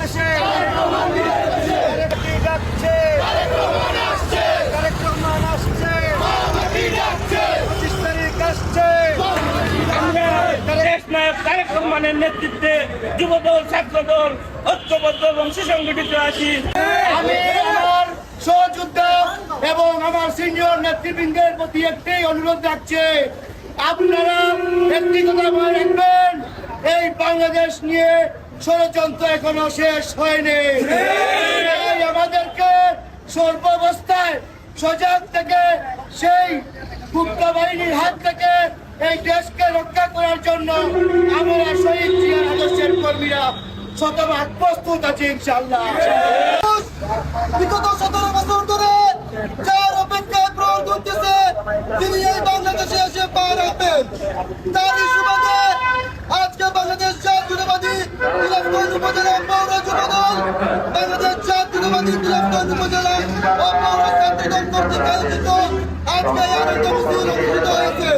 দেশে ডাকছে, তারেক রহমান আসছে, 25 তারিখ আসছে। দেশ নায়ক তারেক রহমানের নেতৃত্বে যুবদল, ছাত্রদল ঐক্যবদ্ধ এবং সুসংগঠিত আছি। আমি আমার সহযোদ্ধা এবং আমার সিনিয়র নেতৃবৃন্দের প্রতি একটাই অনুরোধ রাখছে, আপনারা একটি কথা মনে রাখবেন, এই বাংলাদেশ নিয়ে ষড়যন্ত্র এখনো শেষ হয়নি। তাই আমাদেরকে সর্বাবস্থায় সজাগ থেকে সেই গুপ্ত বাহিনীর হাত থেকে এই দেশকে রক্ষা করার জন্য আমরা শহীদ জিয়ার আদর্শের কর্মীরা শতভাগ প্রস্তুত আছি ইনশাআল্লাহ। বিগত 17 বছর ধরে যার অপেক্ষায় প্রাণ করতেছে তিনি এই বাংলাদেশে এসে পা রাখবেন। তারই সুবাদে আজকে বাংলাদেশ জাতীয়তাবাদী বিলাসগঞ্জ উপজেলা পৌর যুবদল, বাংলাদেশ জাতীয়তাবাদী বিলাসগঞ্জ উপজেলা ও পৌর ছাত্রদল কর্তৃক আয়োজিত আজকে এই আনন্দ মিছিল অনুষ্ঠিত হয়েছে।